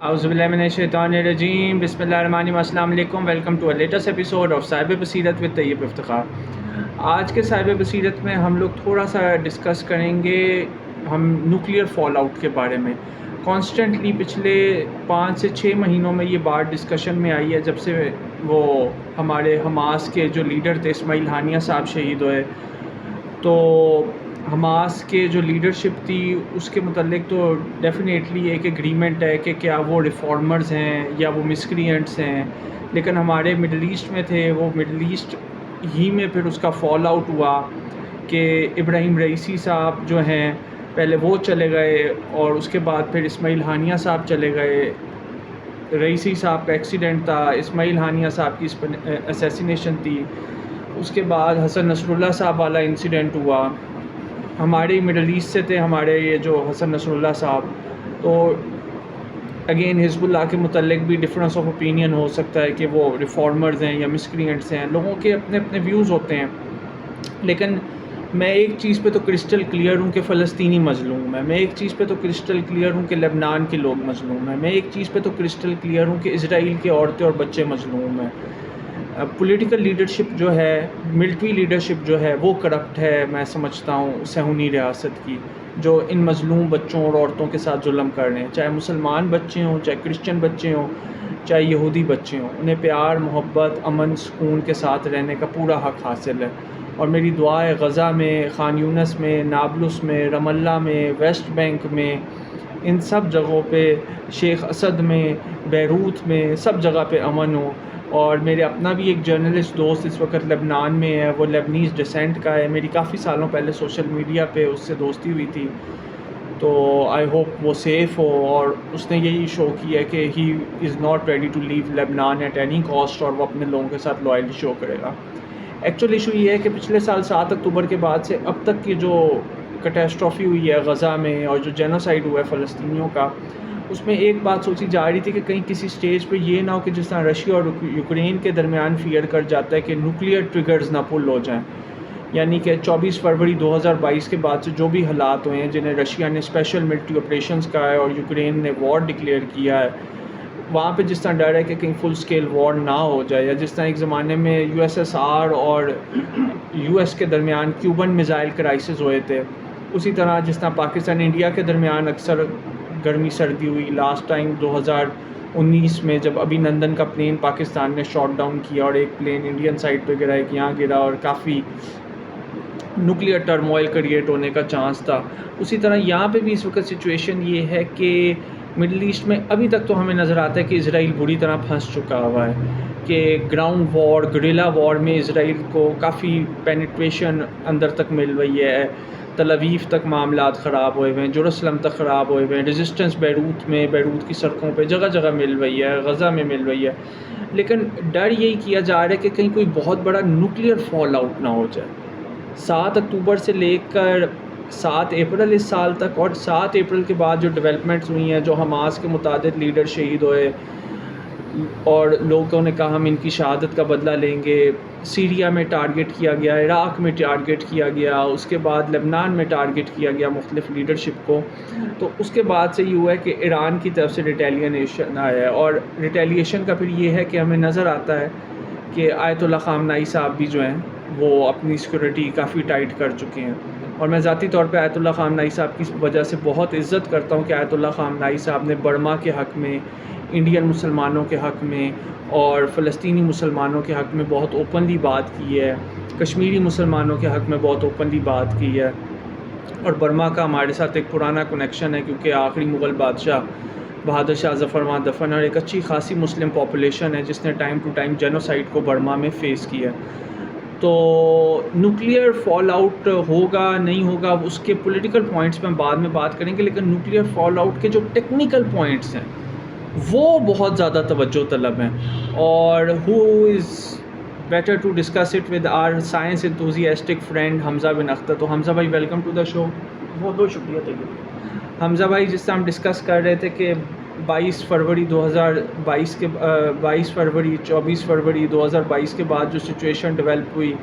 औज़ुबिल्लाहिमिनश्शैतानिर्रजीम बिस्मिल्लाहिर्रहमानिर्रहीम अस्सलाम वालेकुम। Welcome to a latest episode of Sahib Basirat with Tayyab Iftikhar. आज के साहिब बसीरत में हम लोग थोड़ा सा डिस्कस करेंगे हम न्यूक्लियर फ़ॉल आउट के बारे में। कॉन्स्टेंटली पिछले 5 से 6 महीनों में ये बात डिस्कशन में आई है जब से वो हमारे हमास के जो लीडर थे इस्माइल हानिया साहब शहीद हुए। तो हमास के जो लीडरशिप थी उसके मतलब तो डेफ़िनेटली एक एग्रीमेंट है कि क्या वो रिफॉर्मर्स हैं या वो मिसक्रिएंट्स हैं। लेकिन हमारे मिडल ईस्ट में थे, वो मिडल ईस्ट ही में फिर उसका फ़ॉल आउट हुआ कि इब्राहिम रईसी साहब जो हैं पहले वो चले गए और उसके बाद फिर इस्माइल हानिया साहब चले गए। रईसी साहब का एक्सीडेंट था, इस्माइल हानिया साहब की असैसिनेशन थी, उसके बाद हसन नसरुल्लाह साहब वाला इंसिडेंट हुआ। हमारे मिडल ईस्ट से थे हमारे ये जो हसन नसरुल्लाह साहब। तो अगेन हिज़्बुल्लाह के मुतल्लिक़ भी डिफरेंस ऑफ ओपिनियन हो सकता है कि वो रिफॉर्मर्स हैं या मिसक्रिएंट्स हैं, लोगों के अपने अपने व्यूज़ होते हैं। लेकिन मैं एक चीज़ पे तो क्रिस्टल क्लियर हूँ कि फ़लस्तीनी मज़लूम है। मैं एक चीज़ पे तो क्रिस्टल क्लियर हूँ कि लेबनान के लोग मज़लूम हैं। मैं एक चीज़ पे तो क्रिस्टल क्लियर हूँ कि इज़राइल के औरतें और बच्चे मज़लूम हैं। पॉलिटिकल लीडरशिप जो है, मिलिट्री लीडरशिप जो है वो करप्ट है। मैं समझता हूँ सहूनी रियासत की, जो इन मज़लूम बच्चों और औरतों के साथ जुल्म कर रहे हैं, चाहे मुसलमान बच्चे हों, चाहे क्रिश्चियन बच्चे हों, चाहे यहूदी बच्चे हों। उन्हें प्यार, मोहब्बत, अमन, सुकून के साथ रहने का पूरा हक़ हासिल है। और मेरी दुआ है गज़ा में, खान यूनस में, नाब्लुस में, रमल्ला में, वेस्ट बैंक में, इन सब जगहों पे, शेख असद में, बैरूत में, सब जगह पे अमन हो। और मेरे अपना भी एक जर्नलिस्ट दोस्त इस वक्त लेबनान में है, वो लेबनीज़ डिसेंट का है। मेरी काफ़ी सालों पहले सोशल मीडिया पे उससे दोस्ती हुई थी। तो आई होप वो सेफ़ हो, और उसने यही शो किया कि he is not ready to leave Lebanon at any cost, और वो अपने लोगों के साथ लॉयल्टी शो करेगा। एक्चुअल इशू ये है कि पिछले साल 7 अक्टूबर के बाद से अब तक की जो कैटास्ट्रॉफ़ी हुई है गज़ा में और जो जेनोसाइड हुआ है फ़लस्तीनियों का, उसमें एक बात सोची जा रही थी कि कहीं किसी स्टेज पे ये ना हो कि जिस तरह रशिया और यूक्रेन के दरमियान फ़ियर कर जाता है कि न्यूक्लियर ट्रिगर्स ना पुल हो जाएं। यानी कि 24 फरवरी 2022 के बाद से जो भी हालात हुए हैं, जिन्हें रशिया ने स्पेशल मिलिट्री ऑपरेशंस कहा है और यूक्रेन ने वॉर डिक्लेयर किया है, वहाँ पे जिस तरह डर है कि कहीं फुल स्केल वॉर ना हो जाए, या जिस तरह एक ज़माने में यूएसएसआर और यूएस के दरमियान क्यूबन मिज़ाइल क्राइसिस हुए थे, उसी तरह जिस तरह पाकिस्तान इंडिया के दरमियान अक्सर गर्मी सर्दी हुई। लास्ट टाइम 2019 में जब अभिनंदन का प्लेन पाकिस्तान ने शॉट डाउन किया और एक प्लेन इंडियन साइड पे गिरा, एक यहाँ गिरा, और काफ़ी न्यूक्लियर टर्मोइल क्रिएट होने का चांस था। उसी तरह यहाँ पे भी इस वक्त सिचुएशन ये है कि मिडल ईस्ट में अभी तक तो हमें नज़र आता है कि इज़राइल बुरी तरह फंस चुका हुआ है, कि ग्राउंड वॉर, गुरिल्ला वॉर में इज़राइल को काफ़ी पेनिट्रेशन अंदर तक मिल रही है। तल अवीव तक मामलात ख़राब हुए हुए हैं, जेरूसलम तक ख़राब हुए हुए हैं, रेजिस्टेंस बैरूत में, बैरूत की सड़कों पे जगह जगह मिल रही है, गज़ा में मिल रही है। लेकिन डर यही किया जा रहा है कि कहीं कोई बहुत बड़ा न्यूक्लियर फॉल आउट ना हो जाए। 7 अक्टूबर से लेकर 7 अप्रैल इस साल तक, और 7 अप्रैल के बाद जो डेवलपमेंट्स हुई हैं, जो हमास के मुतादिद लीडर शहीद हुए और लोगों ने कहा हम इनकी शहादत का बदला लेंगे। सीरिया में टारगेट किया गया, इराक़ में टारगेट किया गया, उसके बाद लेबनान में टारगेट किया गया मुख्तलिफ़ लीडरशिप को। तो उसके बाद से ये हुआ है कि ईरान की तरफ से रिटेलिएशन आया है, और रिटेलिएशन का फिर ये है कि हमें नज़र आता है कि आयतुल्लाह ख़ामनेई साहब भी जो हैं वो अपनी सिक्योरिटी काफ़ी टाइट कर चुके हैं। और मैं ज़ाती तौर पे आयतुल्लाह ख़ामनेई साहब की वजह से बहुत इज़्ज़त करता हूँ कि आयतुल्लाह ख़ामनेई साहब ने बर्मा के हक़ में, इंडियन मुसलमानों के हक़ में और फ़लस्तीनी मुसलमानों के हक़ में बहुत ओपनली बात की है, कश्मीरी मुसलमानों के हक़ में बहुत ओपनली बात की है। और बर्मा का हमारे साथ एक पुराना कनेक्शन है, क्योंकि आखिरी मुग़ल बादशाह बहादुर शाह ज़फ़र वहाँ दफन है, और एक अच्छी खासी मुस्लिम पॉपुलेशन है जिसने टाइम टू टाइम जेनोसाइड को बर्मा में फ़ेस किया। तो न्यूक्लियर फ़ॉल आउट होगा नहीं होगा उसके पॉलिटिकल पॉइंट्स पे हम बाद में बात करेंगे, लेकिन न्यूक्लियर फ़ॉल आउट के जो टेक्निकल पॉइंट्स हैं वो बहुत ज़्यादा तवज्जो तलब हैं। और who is better to discuss it with our science enthusiastic friend Hamza bin Akhtar. तो हमज़ा भाई, वेलकम टू द शो। बहुत बहुत शुक्रिया तैयब। हमज़ा भाई, जिस तरह हम डिस्कस कर रहे थे कि 22 फरवरी 2022 के 22 फरवरी 24 फरवरी 2022 के बाद जो सिचुएशन डेवलप हुई,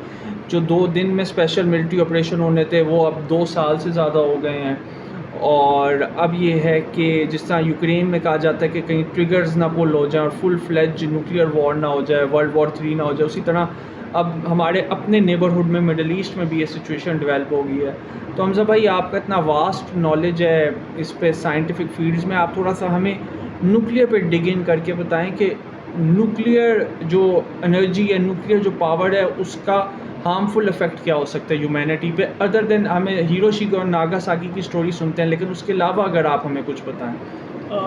जो 2 दिन में स्पेशल मिलिट्री ऑपरेशन होने थे वो अब 2 साल से ज़्यादा हो गए हैं। और अब ये है कि जिस तरह यूक्रेन में कहा जाता है कि कहीं ट्रिगर्स ना पुल हो जाए और फुल फ्लेज न्यूक्लियर वॉर ना हो जाए, वर्ल्ड वॉर 3 ना हो जाए, उसी तरह अब हमारे अपने नेबरहुड में मिडल ईस्ट में भी ये सिचुएशन डेवलप हो गई है। तो हमजा भाई, आपका इतना वास्ट नॉलेज है इस पे साइंटिफिक फील्ड्स में, आप थोड़ा सा हमें न्यूक्लियर पे डिग इन करके बताएं कि न्यूक्लियर जो एनर्जी है, न्यूक्लियर जो पावर है, उसका हार्मफुल इफ़ेक्ट क्या हो सकता है ह्यूमैनिटी पे, अदर देन हमें हिरोशिमा और नागासाकी की स्टोरी सुनते हैं, लेकिन उसके अलावा अगर आप हमें कुछ बताएं।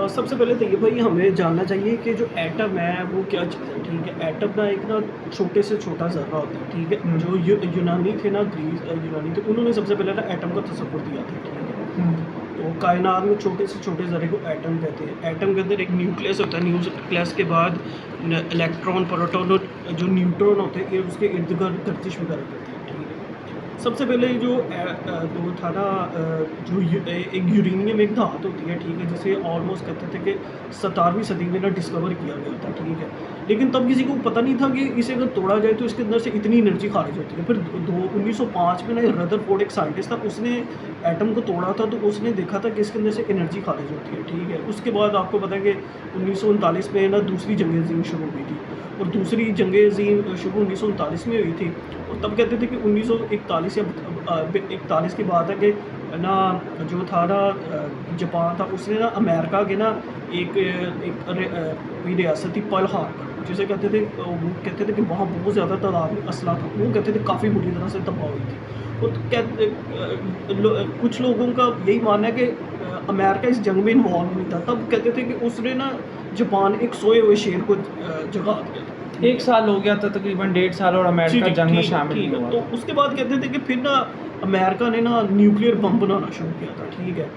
सबसे पहले तो ये भाई हमें जानना चाहिए कि जो एटम है वो क्या चीज़ है, ठीक है। एटम ना एक ना छोटे से छोटा ज़र्रा होता है, ठीक है। जो यूनानी थे ना, ग्रीस यूनानी थे, उन्होंने सबसे पहले ना एटम का तस्वुर दिया था, ठीक है। तो कायनात में छोटे से छोटे ज़र्रे को एटम कहते हैं। एटम के अंदर एक न्यूक्लियस होता है, न्यूक्लियस के बाद इलेक्ट्रॉन, प्रोटॉन और जो न्यूट्रॉन होते हैं ये उसके इर्द गिर्द गर्दिश वगैरह करते हैं, ठीक है। सबसे पहले जो था ना, एक यूरेनियम एक धातु होती है, ठीक है, जिसे ऑलमोस्ट कहते थे कि 17वीं सदी में ना डिस्कवर किया गया था, ठीक है। लेकिन तब किसी को पता नहीं था कि इसे अगर तोड़ा जाए तो इसके अंदर से इतनी एनर्जी खारिज होती है। फिर 1905 में ना रदरफोर्ड एक साइंटिस्ट था, उसने एटम को तोड़ा था, तो उसने देखा था कि इसके अंदर से एनर्जी खारिज होती है, ठीक है। उसके बाद आपको पता है कि 1939 में ना दूसरी जंग अज़ीम शुरू हुई थी, और दूसरी जंग अज़ीम शुरू 1939 में हुई थी। और तब कहते थे कि 1941 या 41 की बात है कि ना जो था ना जापान था, उसने ना अमेरिका के ना एक कोई रियासत थी पर्ल हार्बर, जिसे कहते थे, वो कहते थे कि वहाँ बहुत ज़्यादा तादाद में असला था, वो कहते थे काफ़ी बुरी तरह से तबाह हुई थी। और कुछ लोगों का यही मानना है कि अमेरिका इस जंग में इन्वॉल्व नहीं था। तब कहते थे कि उसने ना जापान एक सोए हुए शेर को जगा दिया था। 1 साल हो गया था, तकरीबन 1.5 साल, और अमेरिका जंग में शामिल नहीं हुआ। तो उसके बाद कहते थे कि फिर ना अमेरिका ने ना न्यूक्लियर बम बनाना शुरू किया था, ठीक है।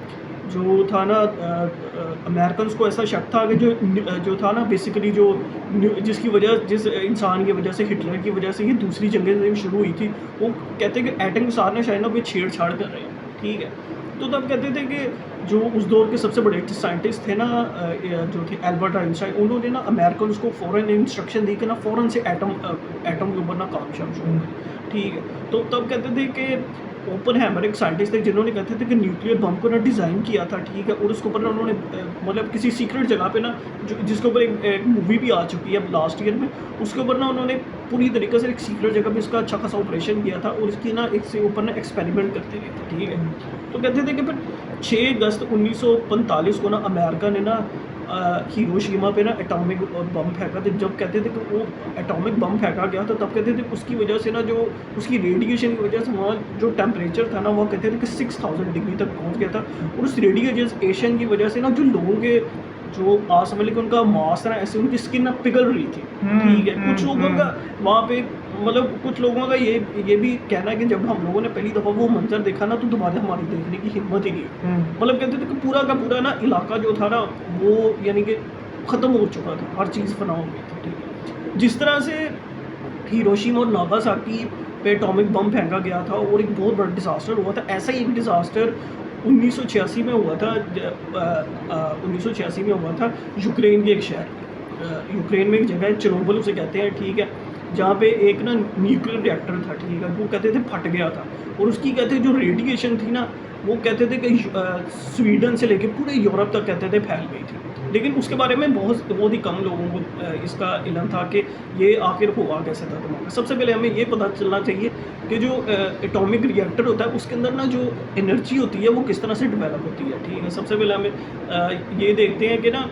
जो था ना अमेरिकन को ऐसा शक था कि जो था ना बेसिकली जिस इंसान की वजह से, हिटलर की वजह से ये दूसरी जंग शुरू हुई थी, वो कहते हैं कि एटम के साथ ना शायद ना कोई छेड़छाड़ कर रहे हैं, ठीक है। तो तब कहते थे कि जो उस दौर के सबसे बड़े साइंटिस्ट थे ना, जो थे एल्बर्ट आइंस्टाइन, उन्होंने ना अमेरिकन को फ़ौरन इंस्ट्रक्शन दी कि ना फ़ौरन से एटम के ऊपर ना काम शुरू करें, ठीक है। तो तब कहते थे कि ओपनहैमर एक साइंटिस्ट थे, जिन्होंने कहते थे कि न्यूक्लियर बम को ना डिज़ाइन किया था, ठीक है। और उसके ऊपर ना उन्होंने मतलब किसी सीक्रेट जगह पे ना, जिसके ऊपर एक मूवी भी आ चुकी है लास्ट ईयर में, उसके ऊपर ना उन्होंने पूरी तरीके से एक सीक्रेट जगह पे इसका अच्छा खासा ऑपरेशन किया था, और इसकी ना इसके ऊपर ना एक्सपेरिमेंट करते गए थे, ठीक है। तो कहते थे कि फिर 6 अगस्त 1945 को ना अमेरिका ने ना हिरोशिमा पे ना एटॉमिक बम फेंका था। जब कहते थे कि वो एटॉमिक बम फेंका गया था, तब कहते थे उसकी वजह से ना, जो उसकी रेडिएशन की वजह से वहाँ जो टेम्परेचर था ना, वो कहते थे कि 6000 डिग्री तक पहुँच गया था। और उस रेडिएशन की वजह से ना जो लोगों के जो समझ लें कि उनका मांस था ना, ऐसे उनकी स्किन ना पिघल रही थी, ठीक है। कुछ लोगों का वहाँ पे मतलब कुछ लोगों का ये भी कहना है कि जब हम लोगों ने पहली दफ़ा वो मंजर देखा ना, तो दोबारा हमारी देखने की हिम्मत ही नहीं। मतलब कहते थे कि पूरा का पूरा ना इलाका जो था ना, वो यानी कि ख़त्म हो चुका था, हर चीज़ फना हो गई थी, ठीक है। जिस तरह से हिरोशिमा और नागासाकी पे एटॉमिक बम फेंका गया था और एक बहुत बड़ा डिज़ास्टर हुआ था, ऐसा ही एक डिज़ास्टर 1986 में हुआ था। 1986 में हुआ था यूक्रेन के एक शहर, यूक्रेन में एक जगह है चेर्नोबिल उसे कहते हैं, ठीक है, जहाँ पे एक ना न्यूक्लियर रिएक्टर था, ठीक है। वो कहते थे फट गया था, और उसकी कहते हैं जो रेडिएशन थी ना, वो कहते थे कि स्वीडन से लेके पूरे यूरोप तक कहते थे फैल गई थी। लेकिन उसके बारे में बहुत ही कम लोगों को इसका इल्म था कि ये आखिर हुआ कैसे था दिमाग। सबसे पहले हमें ये पता चलना चाहिए कि जो एटॉमिक रिएक्टर होता है, उसके अंदर ना जो एनर्जी होती है वो किस तरह से डेवलप होती है, ठीक है। सबसे पहले हमें ये देखते हैं कि ना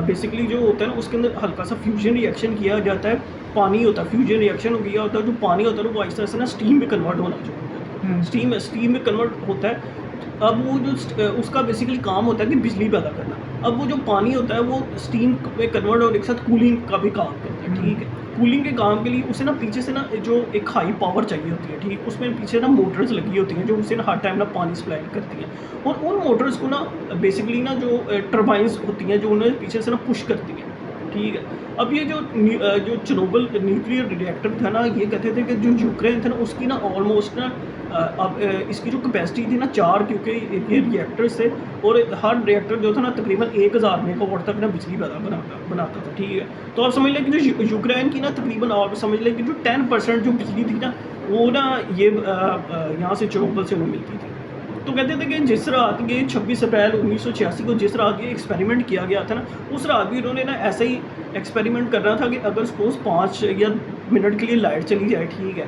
बेसिकली जो होता है ना, उसके अंदर हल्का सा फ्यूजन रिएक्शन किया जाता है। पानी होता है, फ्यूजन रिएक्शन हो गया होता है, जो पानी होता है वो आहिस्ता आहिस्ता ना स्टीम में कन्वर्ट होना शुरू होता है। स्टीम में कन्वर्ट होता है। अब वो जो उसका बेसिकली काम होता है कि बिजली पैदा करना। अब वो जो पानी होता है वो स्टीम में कन्वर्ट होने के साथ कूलिंग का भी काम करता है, ठीक है। कूलिंग के काम के लिए उसे ना पीछे से ना जो एक हाई पावर चाहिए होती है, ठीक, उसमें पीछे ना मोटर्स लगी होती हैं जो उसे ना हर टाइम ना पानी सप्लाई करती हैं, और उन मोटर्स को ना बेसिकली ना जो टर्बाइंस होती हैं जो उन्हें पीछे से ना पुश करती हैं, ठीक है। अब ये जो चेर्नोबिल न्यूक्लियर रिएक्टर था ना, ये कहते थे कि जो यूक्रेन था ना, उसकी ना ऑलमोस्ट ना अब इसकी जो कैपेसिटी थी ना 4, क्योंकि ये रिएक्टर्स थे, और हर रिएक्टर जो था ना तकरीबन 1000 मेगावाट तक ना बिजली पैदा बनाता था, ठीक है। तो आप समझ लें कि जो यूक्रेन की ना तकरीबन, आप समझ लें कि जो 10% जो बिजली थी ना, वो ना ये यहाँ से चेर्नोबिल से उन्हें मिलती थी, तो कहते थे कि जिस रात ये 26 अप्रैल 1986 को जिस रात ये एक्सपेरिमेंट किया गया था ना, उस रात भी उन्होंने ना ऐसा ही एक्सपेरिमेंट करना था कि अगर सपोज़ 5 या मिनट के लिए लाइट चली जाए, ठीक है,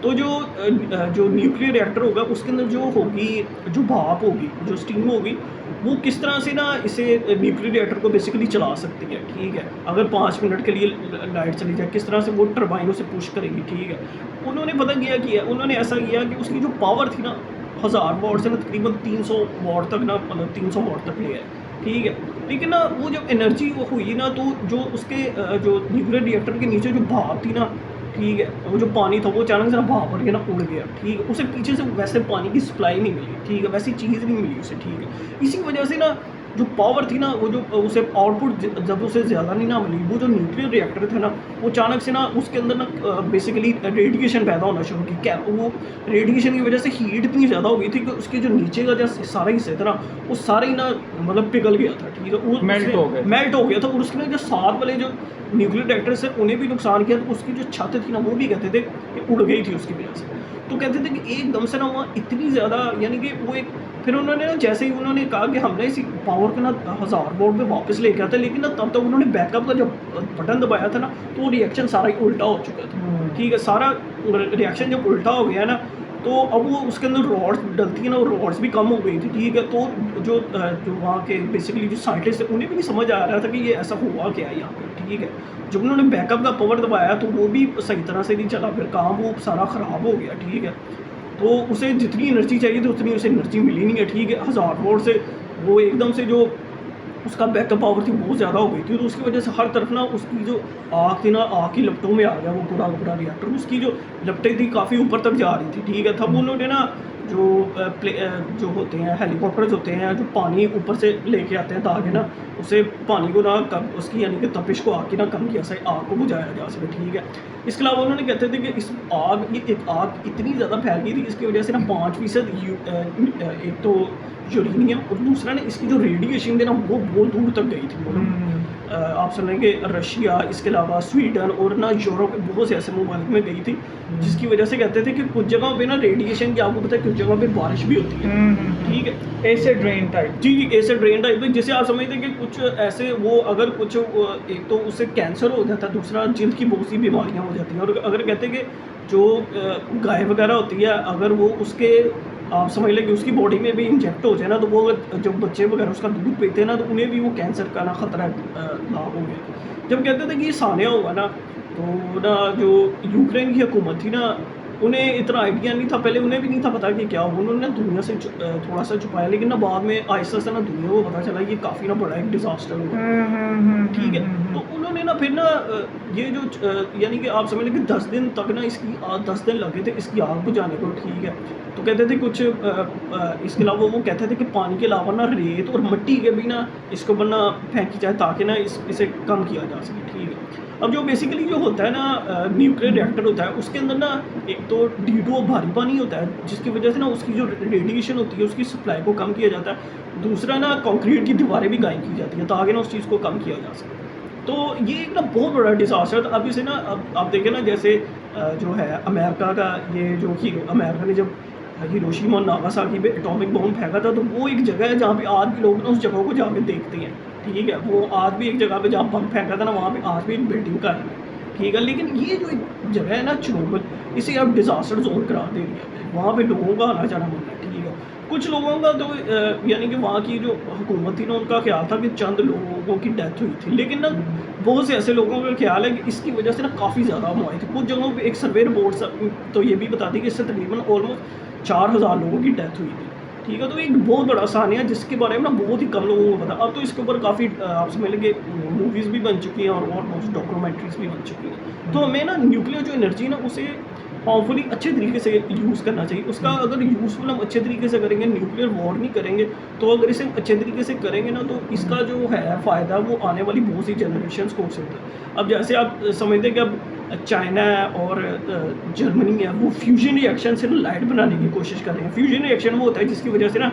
तो जो न्यूक्लियर रिएक्टर होगा उसके अंदर जो होगी, जो भाप होगी, जो स्टीम होगी, वो किस तरह से ना इसे न्यूक्लियर रिएक्टर को बेसिकली चला सकती है, ठीक है। अगर 5 मिनट के लिए लाइट चली जाए, किस तरह से वो टरबाइनों से पुश करेगी, ठीक है। उन्होंने पता किया उन्होंने ऐसा किया कि उसकी जो पावर थी ना 1000 वाट से ना तकरीबन 300 वाट तक ना, मतलब 300 वाट तक ले आए, ठीक है। लेकिन ना वो जब एनर्जी वो हुई ना, तो जो उसके जो न्यूक्लियर रिएक्टर के नीचे जो भाप थी ना, ठीक है, वो जो पानी था वो अचानक से ना भाप भर के ना उड़ गया, ठीक है। उसे पीछे से वैसे पानी की सप्लाई नहीं मिली, ठीक है, वैसी चीज़ नहीं मिली उसे, ठीक है। इसी वजह से ना जो पावर थी ना, वो जो उसे आउटपुट जब उसे ज़्यादा नहीं ना मिली, वो जो न्यूक्लियर रिएक्टर था ना, वो अचानक से ना उसके अंदर ना बेसिकली रेडिएशन पैदा होना शुरू की। क्या वो रेडिएशन की वजह से हीट इतनी ज़्यादा हो गई थी कि उसके जो नीचे का जो सारा हिस्सा था ना, वो सारा ही ना मतलब पिघल गया था, ठीक है, वो मेल्ट हो गया था। और उसके ना जो साथ वाले जो न्यूक्लियर रिएक्टर से उन्हें भी नुकसान किया, तो उसकी जो छत थी ना, वो भी कहते थे कि उड़ गई थी उसकी वजह से। तो कहते थे कि एकदम से ना वहाँ इतनी ज़्यादा, यानी कि वो एक, फिर उन्होंने ना जैसे ही उन्होंने कहा कि हमने इसी पावर को ना 1000 वोल्ट पे वापस लेके आता, लेकिन ना तब तक उन्होंने बैकअप का जब बटन दबाया था ना, तो वो रिएक्शन सारा ही उल्टा हो चुका था, ठीक है। सारा रिएक्शन जब उल्टा हो गया ना, तो अब वो उसके अंदर रॉड्स डलती है ना, वो रॉड्स भी कम हो गई थी, ठीक है। तो जो वहाँ के बेसिकली जो साइंटिस्ट थे, उन्हें भी नहीं समझ आ रहा था कि ये ऐसा हुआ क्या है यहाँ पर, ठीक है। जब उन्होंने बैकअप का पावर दबाया तो वो भी सही तरह से नहीं चला, फिर काम वो सारा ख़राब हो गया, ठीक है। तो उसे जितनी एनर्जी चाहिए थी उतनी उसे एनर्जी मिली नहीं है, ठीक है। 1000 वोल्ट से वो एकदम से जो उसका बैकअप पावर थी बहुत ज़्यादा हो गई थी, तो उसकी वजह से हर तरफ ना उसकी जो आग थी ना, आग की लपटों में आ गया वो पूरा रिएक्टर। उसकी जो लपटें थी काफ़ी ऊपर तक जा रही थी, ठीक है। तब उन्होंने ना जो होते हैं हेलीकॉप्टर्स होते हैं, जो पानी ऊपर से लेके आते हैं ताकि ना उसे पानी को ना कम, उसकी यानी कि तपिश को आग की ना कम किया सके, आग को बुझाया जा सके, ठीक है। इसके अलावा उन्होंने कहते थे कि ये एक आग इतनी ज़्यादा फैल गई थी, इसकी वजह से ना 5% एक तो यूरेनियम, और दूसरा ना इसकी जो रेडिएशन थी ना, वो बहुत दूर तक गई थी, मतलब आप सुनेंगे रशिया, इसके अलावा स्वीडन और ना यूरोप बहुत से ऐसे ममालिक में गई थी, जिसकी वजह से कहते थे कि कुछ जगहों पे ना रेडिएशन की, आपको पता है कुछ जगहों पे बारिश भी होती है, ठीक है, एसिड रेन टाइप। जी, एसिड रेन टाइप, जिसे आप समझते हैं कि कुछ ऐसे वो अगर कुछ एक तो उससे कैंसर हो जाता है, दूसरा जल्द की बहुत सी बीमारियाँ हो जाती हैं। और अगर कहते हैं कि जो गाय वगैरह होती है, अगर वो उसके आप समझ लें कि उसकी बॉडी में भी इंजेक्ट हो जाए ना, तो वो जब बच्चे वगैरह उसका दूध पीते हैं ना, तो उन्हें भी वो कैंसर का ना ख़तरा लाभ हो गया। जब कहते थे कि ये सानिया हुआ ना, तो ना जो यूक्रेन की हुकूमत थी ना, उन्हें इतना आइडिया नहीं था, पहले उन्हें भी नहीं था पता कि क्या हुआ। उन्होंने ना दुनिया से थोड़ा सा छुपाया, लेकिन ना बाद में आहिस्ता आहिस्ता ना दुनिया को पता चला ये काफ़ी ना बड़ा एक डिज़ास्टर हुआ, ठीक है। तो उन्होंने ना फिर ना ये जो यानी कि आप समझ लें कि 10 दिन तक ना इसकी 10 दिन लगे थे इसकी आग बुझाने को, ठीक है। तो कहते थे कुछ इसके अलावा वो कहते थे कि पानी के अलावा ना रेत और मिट्टी के भी ना इसको बनना फेंकी जाए ताकि ना इसे कम किया जा सके, ठीक है। अब जो बेसिकली जो होता है ना न्यूक्लियर रिएक्टर होता है, उसके अंदर ना एक तो D2O भारी पानी होता है, जिसकी वजह से ना उसकी जो रेडिएशन होती है उसकी सप्लाई को कम किया जाता है। दूसरा ना कंक्रीट की दीवारें भी कायम की जाती हैं ताकि ना उस चीज़ को कम किया जा सके। तो ये एक ना बहुत बड़ा डिज़ास्टर था। अब इसे ना अब आप देखें ना, जैसे जो है अमेरिका का ये जो अमेरिका ने जब हिरोशिमा और नागासाकी पे एटॉमिक बम फेंका था, तो वो एक जगह है जहाँ पे आज भी लोग ना उस जगह को जाके देखते हैं, ठीक है। वो आज भी एक जगह पे जहाँ बम फेंका था ना, वहाँ पे आज भी एक बिल्डिंग का है, ठीक है। लेकिन ये जो एक जगह है ना चेरनोबिल, इसे अब डिज़ास्टर जोन करार दे दिया गया। वहाँ पे लोगों का आना जाना मना है, ठीक है। कुछ लोगों का तो यानी कि वहाँ की जो हुकूमत थी ना, उनका ख्याल था कि चंद लोगों की डेथ हुई थी, लेकिन ना बहुत से ऐसे लोगों का ख्याल है कि इसकी वजह से ना काफ़ी ज़्यादा हुआ थी। कुछ जगहों पे एक सर्वे रिपोर्ट तो ये भी बताती है कि इससे तकरीबन ऑलमोस्ट 4000 लोगों की डेथ हुई थी, ठीक है। तो एक बहुत बड़ा सानिया जिसके बारे में ना बहुत ही कम लोगों को पता। अब तो इसके ऊपर काफ़ी आप समझ लेंगे मूवीज़ भी बन चुकी हैं और ऑलमोस्ट डॉक्यूमेंट्रीज भी बन चुकी हैं। तो हमें ना न्यूक्लियर जो एनर्जी ना उसे पावरफुली अच्छे तरीके से यूज़ करना चाहिए। उसका अगर यूज़फुल हम अच्छे तरीके से करेंगे, न्यूक्लियर वॉर नहीं करेंगे, तो अगर इसे हम अच्छे तरीके से करेंगे ना, तो इसका जो है फ़ायदा वो आने वाली बहुत सी जनरेशन्स को हो सकता है। अब जैसे आप समझते हैं कि अब चाइना और जर्मनी है, वो फ्यूजन रिएक्शन से ना लाइट बनाने की कोशिश कर रहे हैं। फ्यूजन रिएक्शन वो होता है जिसकी वजह से ना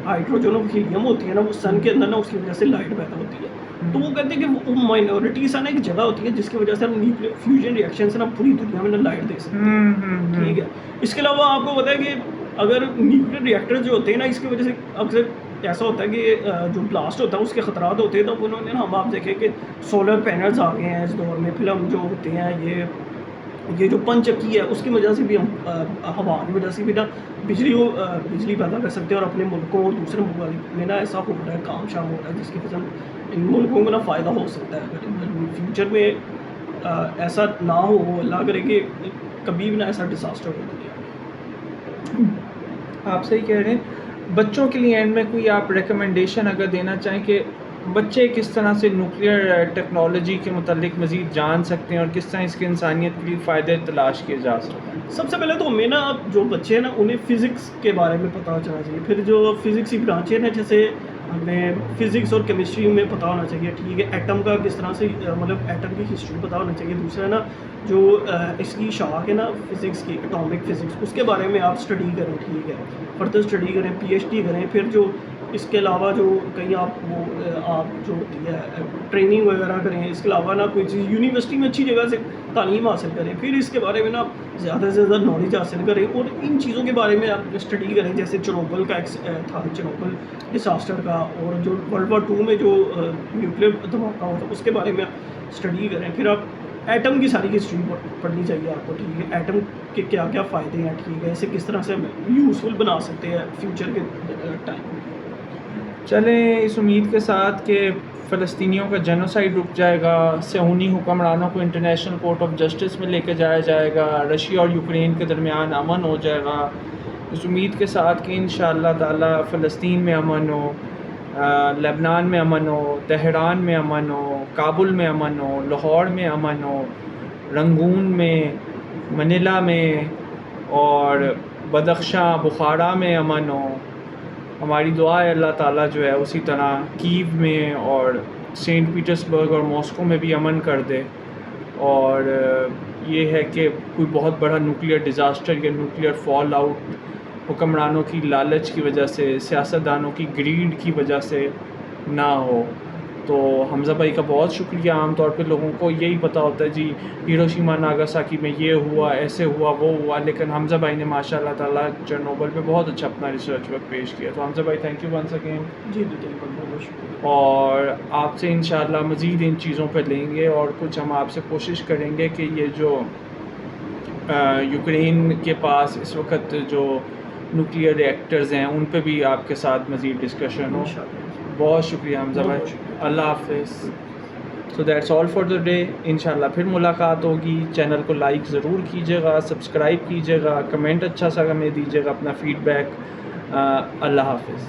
हाइड्रोजन और हीलियम होती है ना, वो सन के अंदर ना उसकी वजह से लाइट पैदा होती है। तो वो कहते हैं कि वो माइनॉरिटी सा ना एक जगह होती है जिसकी वजह से हम न्यूक्लियर फ्यूजन रिएक्शन से ना पूरी दुनिया में ना लाइट दे सकते हैं, ठीक है। इसके अलावा आपको पता है कि अगर न्यूक्लियर रिएक्टर जो होते हैं ना, इसकी वजह से अक्सर ऐसा होता है कि जो ब्लास्ट होता है उसके ख़तरात होते हैं, तो उन्होंने ना, हम आप देखें कि सोलर पैनल्स आ गए हैं इस दौर में, फिल्म जो होते हैं ये जो पंचक्की है उसकी वजह से भी हम हवा की वजह से भी ना बिजली पैदा कर सकते हैं, और अपने मुल्कों और दूसरे मुल्क में ना ऐसा हो रहा है, काम शाम हो रहा है, जिसकी वजह से इन मुल्कों को ना फ़ायदा हो सकता है। अगर फ्यूचर में ऐसा ना हो, अल्लाह करे कि कभी भी ना ऐसा डिसास्टर हो दुनिया में। आप सही कह रहे हैं। बच्चों के लिए एंड में कोई आप रिकमेंडेशन अगर देना चाहें कि बच्चे किस तरह से न्यूक्लियर टेक्नोलॉजी के मुतालिक मज़ीद जान सकते हैं और किस तरह इसके इंसानियत के लिए फ़ायदे तलाश किए जा सकते हैं? सबसे पहले तो हमें ना, जो बच्चे हैं ना, उन्हें फ़िज़िक्स के बारे में पता चलना चाहिए। फिर जो फ़िज़िक्स की ब्रांचें हैं, जैसे हमें फ़िज़िक्स और केमिस्ट्री में पता होना चाहिए, ठीक है। एटम का किस तरह से मतलब एटम की हिस्ट्री पता होना चाहिए। दूसरा ना, जो इसकी शाख है ना फ़िज़िक्स की, एटॉमिक फ़िज़िक्स, उसके बारे में आप स्टडी करें, ठीक है। फर्दर स्टडी करें, पीएचडी करें। फिर जो इसके अलावा जो कहीं आप आप जो होती है ट्रेनिंग वगैरह करें। इसके अलावा ना कोई चीज़ यूनिवर्सिटी में अच्छी जगह से तालीम हासिल करें। फिर इसके बारे में ना ज़्यादा से ज़्यादा नॉलेज हासिल करें, और इन चीज़ों के बारे में आप स्टडी करें। जैसे चेरोबल का था, चेरोबल डिसास्टर का, और जो वर्ल्ड वॉर 2 में जो न्यूक्लियर धमाका हुआ था उसके बारे में आप स्टडी करें। फिर आप एटम की सारी हिस्ट्री पढ़नी चाहिए आपको, ठीक है। एटम के क्या क्या फ़ायदे हैं, ठीक है। इसे किस तरह से हम यूज़फुल बना सकते हैं फ्यूचर के टाइम में। चलें इस उम्मीद के साथ कि फ़लस्तीनियों का जेनोसाइड रुक जाएगा, सहूनी हुक्मरानों को इंटरनेशनल कोर्ट ऑफ जस्टिस में लेके जाया जाएगा, रशिया और यूक्रेन के दरमियान अमन हो जाएगा। इस उम्मीद के साथ कि इंशाअल्लाह ताला फ़लस्तीन में अमन हो, लेबनान में अमन हो, तेहरान में अमन हो, काबुल में अमन हो, लाहौर में अमन हो, रंगून में, मनीला में और बदख्शां बुखारा में अमन हो। हमारी दुआ है अल्लाह ताला जो है उसी तरह कीव में और सेंट पीटर्सबर्ग और मॉस्को में भी अमन कर दे। और ये है कि कोई बहुत बड़ा न्यूक्लियर डिज़ास्टर या न्यूक्लियर फॉल आउट हुक्मरानों की लालच की वजह से, सियासतदानों की ग्रीड की वजह से ना हो। तो हमज़ा भाई का बहुत शुक्रिया। आम तौर पे लोगों को यही पता होता है जी हिरोशिमा नागासाकी में ये हुआ, ऐसे हुआ, वो हुआ, लेकिन हमज़ा भाई ने माशाल्लाह ताला चेरनोबिल पे बहुत अच्छा अपना रिसर्च वर्क पेश किया। तो हमज़ा भाई थैंक यू वंस अगेन। जी बहुत शुक्रिया। और आपसे इंशाल्लाह मज़ीद इन चीज़ों पे लेंगे, और कुछ हम आपसे कोशिश करेंगे कि ये जो यूक्रेन के पास इस वक्त जो न्यूक्लियर रिएक्टर्स हैं उन पे भी आपके साथ मज़ीद डिस्कशन हो। बहुत शुक्रिया हमज़ा भाई, अल्लाह हाफ़िज़। So that's all for the day. इंशाल्लाह फिर मुलाकात होगी। चैनल को लाइक ज़रूर कीजिएगा, सब्सक्राइब कीजिएगा, कमेंट अच्छा सा हमें दीजिएगा अपना फ़ीडबैक। अल्लाह हाफ़िज़।